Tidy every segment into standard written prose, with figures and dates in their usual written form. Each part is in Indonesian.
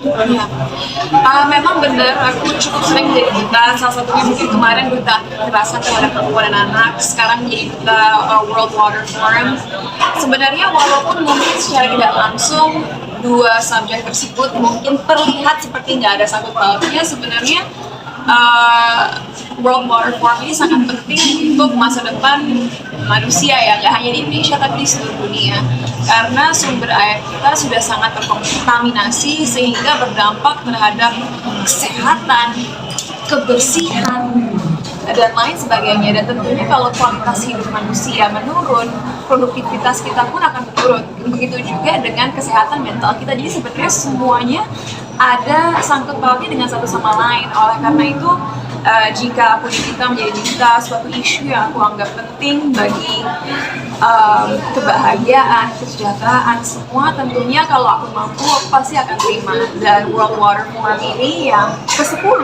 Ya, memang benar aku cukup sering jadi duta. Salah satunya mungkin kemarin duta kekerasan terhadap perempuan dan anak. Sekarang jadi duta World Water Forum. Sebenarnya walaupun mungkin secara tidak langsung dua subjek tersebut mungkin terlihat seperti nggak ada sangkut pautnya, sebenarnya World Water Forum ini sangat penting untuk masa depan manusia ya, nggak hanya di Indonesia tapi di seluruh dunia, karena sumber air kita sudah sangat terkontaminasi sehingga berdampak terhadap kesehatan, kebersihan, dan lain sebagainya. Dan tentunya kalau kualitas hidup manusia menurun, produktivitas kita pun akan menurun. Begitu juga dengan kesehatan mental kita. Jadi sebenarnya semuanya ada sangkut pautnya dengan satu sama lain. Oleh karena itu, jika aku diminta menjadi duta suatu isu yang aku anggap penting bagi kebahagiaan, kesejahteraan semua, tentunya kalau aku mampu aku pasti akan terima. Dan World Water Forum ini yang ke-10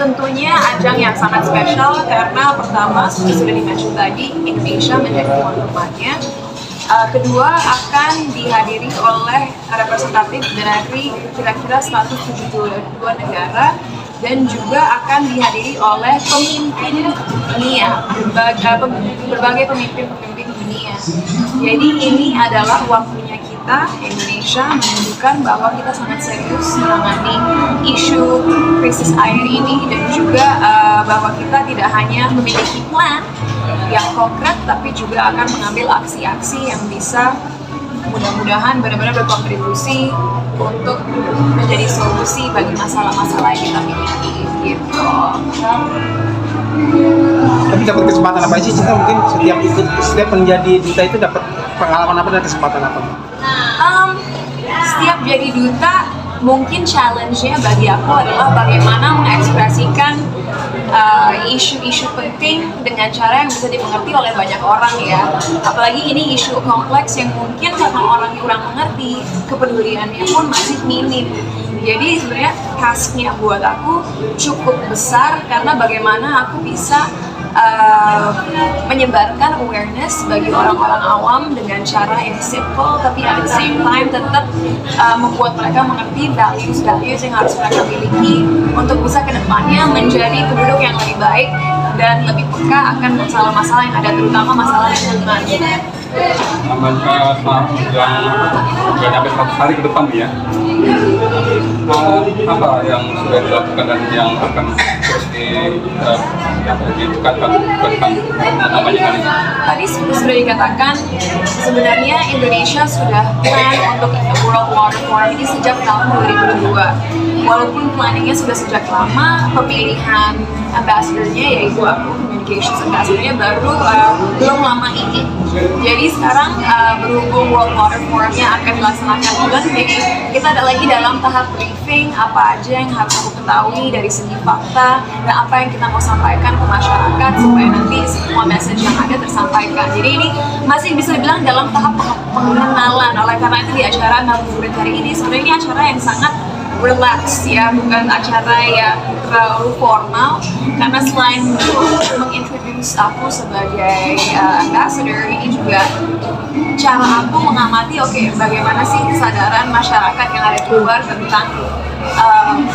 tentunya ajang yang sangat spesial karena pertama sudah di-mention tadi, Indonesia menjadi tuan rumahnya. Kedua akan dihadiri oleh representatif dari kira-kira 172 negara dan juga akan dihadiri oleh pemimpin dunia, berbagai pemimpin dunia. Jadi ini adalah waktunya kita, Indonesia, menunjukkan bahwa kita sangat serius menangani isu krisis air ini dan juga bahwa kita tidak hanya memiliki plan yang konkret tapi juga akan mengambil aksi-aksi yang bisa mudah-mudahan benar-benar berkontribusi untuk menjadi solusi bagi masalah-masalah yang kita miliki gitu. Tapi dapat kesempatan apa sih Cinta? Mungkin setiap menjadi duta itu dapat pengalaman apa dan kesempatan apa? Setiap jadi duta mungkin challenge-nya bagi aku adalah bagaimana mengekspresikan isu-isu penting dengan cara yang bisa dimengerti oleh banyak orang ya. Apalagi ini isu kompleks yang mungkin karena orang kurang mengerti, kepeduliannya pun masih minim. Jadi sebenarnya task-nya buat aku cukup besar karena bagaimana aku bisa menyebarkan awareness bagi orang-orang awam dengan cara yang simple tapi at the same time tetap membuat mereka mengerti values yang harus mereka miliki untuk bisa kedepannya menjadi penduduk yang lebih baik dan lebih peka akan masalah-masalah yang ada, terutama masalah lingkungan. Namanya yang nyampe 100 hari ke depan ya, apa yang sudah dilakukan dan yang akan terus ditingkatkan namanya kali ini? Tadi sudah dikatakan sebenarnya Indonesia sudah plan untuk World Water Forum ini sejak tahun 2002. Walaupun planningnya sudah sejak lama, pemilihan ambassador-nya yaitu aku, communications ambassador-nya baru belum lama ini. Jadi sekarang berhubung World Water Forum-nya akan dilaksanakan bulan Mei, kita ada lagi dalam tahap briefing apa aja yang harus aku ketahui dari segi fakta dan apa yang kita mau sampaikan ke masyarakat supaya nanti semua message yang ada tersampaikan. Jadi ini masih bisa dibilang dalam tahap pengenalan. Oleh karena itu di acara ngabuburit hari ini sebenarnya ini acara yang sangat relax ya, bukan acara yang terlalu formal karena selain mengintroduce aku sebagai ambassador, ini juga cara aku mengamati bagaimana sih kesadaran masyarakat yang ada di luar tentang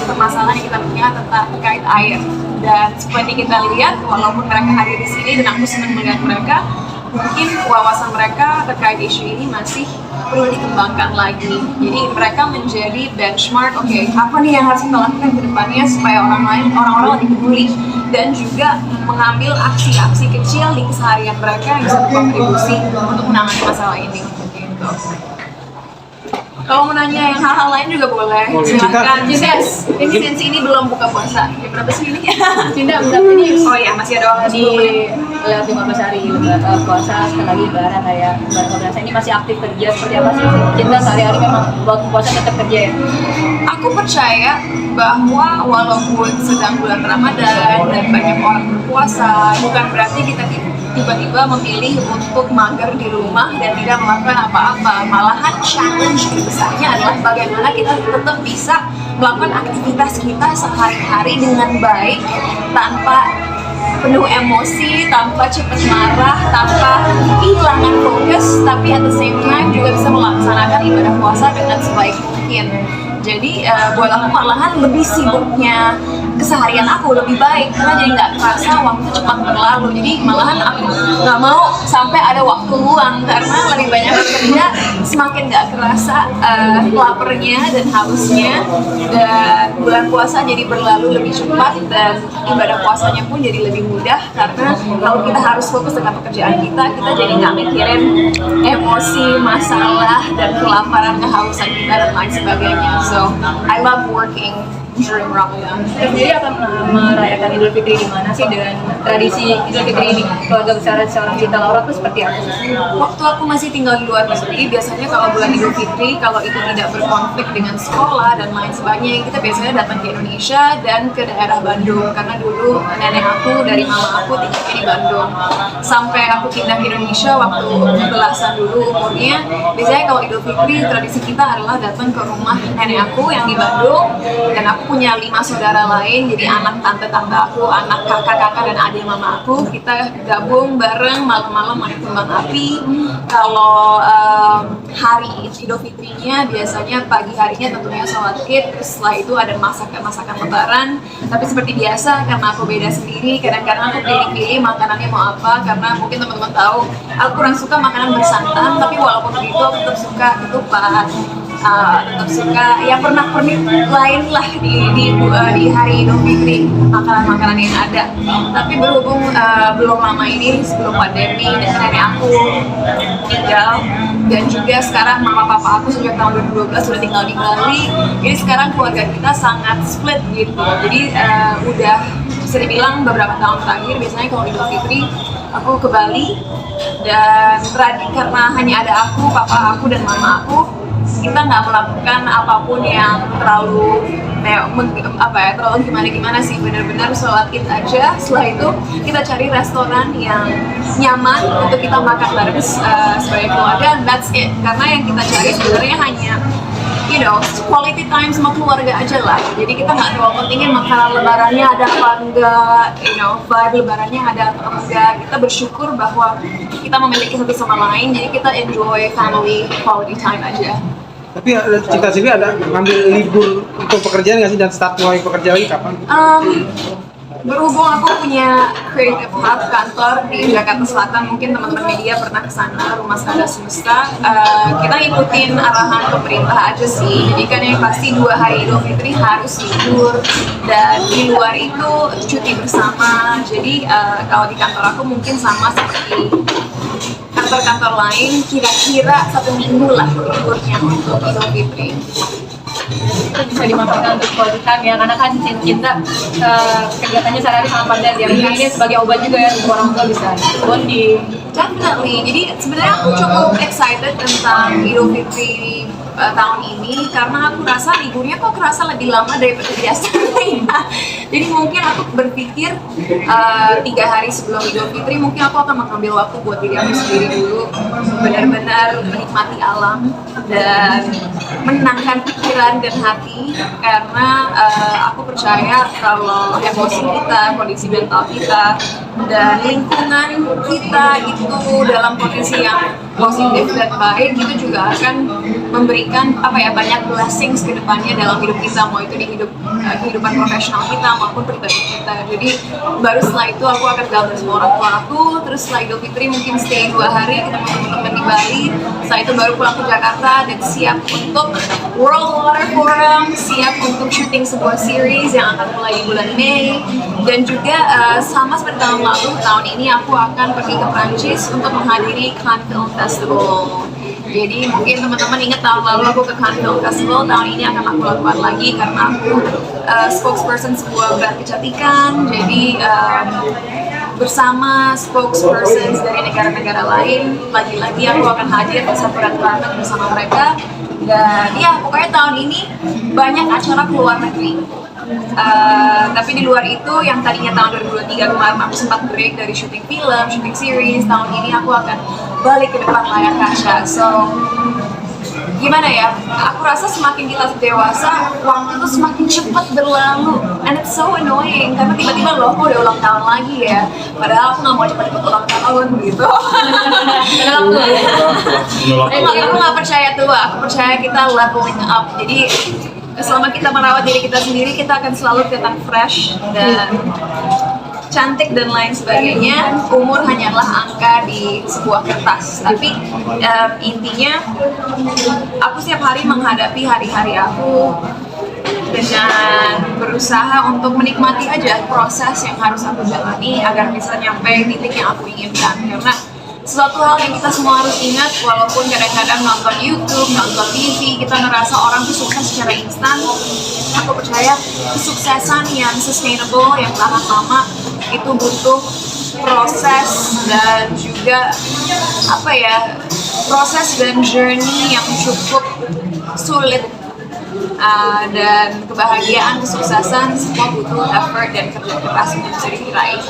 permasalahan yang kita punya tentang terkait air. Dan seperti kita lihat, walaupun mereka hadir di sini dan aku senang melihat mereka, mungkin wawasan mereka terkait isu ini masih perlu dikembangkan lagi. Jadi mereka menjadi benchmark, apa nih yang harus kita lakukan ke depannya supaya orang-orang lebih peduli dan juga mengambil aksi-aksi kecil di keseharian mereka yang bisa berkontribusi untuk menangani masalah ini. Gitu. Kalau mau nanya yang hal-hal lain juga boleh, silakan. Yes, ini since ini belum buka puasa. Jam berapa sih ini? Cinta, bentar ini. Oh iya, masih ada waktu 10 menit. Lewat 15 hari puasa, sekali lagi lebaran kayak bulan puasa ini masih aktif kerja seperti apa sih? Cinta sehari-hari memang buat puasa tetap kerja ya? Aku percaya bahwa walaupun sedang bulan Ramadan dan banyak orang berpuasa, bukan berarti kita tiba-tiba memilih untuk mager di rumah dan tidak melakukan apa-apa. Malahan challenge terbesarnya adalah bagaimana kita tetap bisa melakukan aktivitas kita sehari-hari dengan baik tanpa penuh emosi, tanpa cepat marah, tanpa kehilangan fokus, tapi at the same time juga bisa melaksanakan ibadah puasa dengan sebaik mungkin. Jadi buat aku malahan lebih sibuknya keseharian aku lebih baik karena jadi nggak kerasa waktu cepat berlalu. Jadi malahan aku nggak mau sampai ada waktu luang karena lebih banyak bekerja, semakin nggak kerasa laparnya dan hausnya, dan bulan puasa jadi berlalu lebih cepat dan ibadah puasanya pun jadi lebih mudah karena kalau kita harus fokus dengan pekerjaan kita jadi nggak mikirin emosi, masalah, dan kelaparan, kehausan kita dan lain sebagainya. So I love working during Ramadan. Sendiri akan merayakan Idul Fitri di mana sih, dengan tradisi Idul Fitri ini keluarga besar seorang Cinta Laura itu seperti apa? Waktu aku masih tinggal di luar negeri, biasanya kalau bulan Idul Fitri, kalau itu tidak berkonflik dengan sekolah dan lain sebagainya, kita biasanya datang ke Indonesia dan ke daerah Bandung karena dulu nenek aku dari mama aku tinggalnya di Bandung. Sampai aku pindah ke Indonesia waktu belasan dulu umurnya, biasanya kalau Idul Fitri tradisi kita adalah datang ke rumah nenek aku yang di Bandung, dan aku punya 5 saudara lain, jadi anak tante-tante aku, anak kakak-kakak dan adik mama aku, kita gabung bareng malam-malam main kembang api. Kalau hari Idul Fitrinya biasanya pagi harinya tentunya sholat Id, terus setelah itu ada masakan lebaran. Tapi seperti biasa karena aku beda sendiri, kadang-kadang aku pilih-pilih makanannya mau apa, karena mungkin teman-teman tahu aku kurang suka makanan bersantan, tapi walaupun begitu aku tetap suka ketupat, tetap suka ya pernak-pernik lain lah di hari Idul Fitri, makanan-makanan yang ada. Tapi berhubung belum lama ini sebelum pandemi dan nenek aku tinggal, dan juga sekarang mama papa aku sejak tahun 2012 sudah tinggal di Bali, jadi sekarang keluarga kita sangat split gitu. Jadi udah bisa dibilang beberapa tahun terakhir biasanya kalau Idul Fitri aku ke Bali, dan karena hanya ada aku, papa aku, dan mama aku, kita nggak melakukan apapun yang terlalu terlalu gimana sih, benar-benar sholat Id aja. Setelah itu kita cari restoran yang nyaman untuk kita makan bareng sebagai keluarga, and that's it. Karena yang kita cari sebenarnya hanya quality time sama keluarga aja lah. Jadi kita nggak terlalu pentingin makanan lebarannya ada apa enggak, vibe lebarannya ada atau enggak. Kita bersyukur bahwa kita memiliki satu sama lain, jadi kita enjoy family quality time aja. Tapi Cinta sendiri ada ngambil libur untuk pekerjaan nggak sih, dan start mulai bekerja lagi kapan? Berhubung aku punya creative hub kantor di Jakarta Selatan, mungkin teman-teman media pernah ke sana, Rumah Sada Semesta. Kita ngikutin arahan pemerintah aja sih. Jadi kan yang pasti 2 hari Idul Fitri harus libur, dan di luar itu cuti bersama. Jadi kalau di kantor aku mungkin sama seperti kantor-kantor lain, kira-kira 1 minggu lah liburnya untuk Idul Fitri. Itu bisa dimanfaatkan untuk quality time ya, karena kan Cinta kegiatannya sehari-hari sangat padat ya. Ini sebagai obat juga ya untuk orang tua bisa bonding. Definitely. Jadi sebenarnya aku cukup excited tentang Idul Fitri tahun ini karena aku rasa liburnya kok kerasa lebih lama daripada biasanya. Jadi mungkin aku berpikir 3 hari sebelum Idul Fitri mungkin aku akan mengambil waktu buat diri aku sendiri dulu, benar-benar menikmati alam dan menenangkan pikiran dan hati, karena aku percaya kalau emosi kita, kondisi mental kita, dan lingkungan kita itu dalam kondisi yang positif dan baik, itu juga akan memberikan banyak blessings ke depannya dalam hidup kita, mau itu di kehidupan profesional kita maupun pribadi kita. Jadi baru setelah itu aku akan gabung sama orang tua aku, terus setelah Idul Fitri mungkin stay 2 hari ketemu teman-teman di Bali, setelah itu baru pulang ke Jakarta dan siap untuk World Water Forum, siap untuk syuting sebuah series yang akan mulai di bulan Mei, dan juga sama seperti tahun lalu, tahun ini aku akan pergi ke Prancis untuk menghadiri Cannes Film Festival. Jadi mungkin teman-teman ingat tahun lalu aku ke Cannes Film Festival, tahun ini akan aku lakukan lagi karena aku spokesperson sebuah brand kecantikan. Jadi bersama spokespersons dari negara-negara lain, lagi-lagi aku akan hadir di satu red carpet bersama mereka. Dan ya pokoknya tahun ini banyak acara ke luar negeri. Tapi di luar itu, yang tadinya tahun 2023 kemarin aku sempat break dari syuting film, syuting series, tahun ini aku akan balik ke depan layar kaca. So gimana ya, aku rasa semakin kita dewasa, waktu itu semakin cepat berlalu, and it's so annoying karena tiba-tiba loh aku udah ulang tahun lagi ya, padahal aku nggak mau cepet-cepet ulang tahun gitu. Padahal aku nggak percaya tua, aku percaya kita leveling up. Jadi selama kita merawat diri kita sendiri, kita akan selalu kelihatan fresh dan cantik dan lain sebagainya. Umur hanyalah angka di sebuah kertas, tapi intinya aku setiap hari menghadapi hari-hari aku dengan berusaha untuk menikmati aja proses yang harus aku jalani agar bisa nyampe titik yang aku inginkan. Karena sesuatu hal yang kita semua harus ingat, walaupun kadang-kadang nonton YouTube, nonton TV, kita ngerasa orang tuh sukses secara instan. Aku percaya kesuksesan yang sustainable, yang tahan lama, itu butuh proses dan juga proses dan journey yang cukup sulit. Dan kebahagiaan, kesuksesan semua butuh effort dan kerja keras untuk bisa diraih.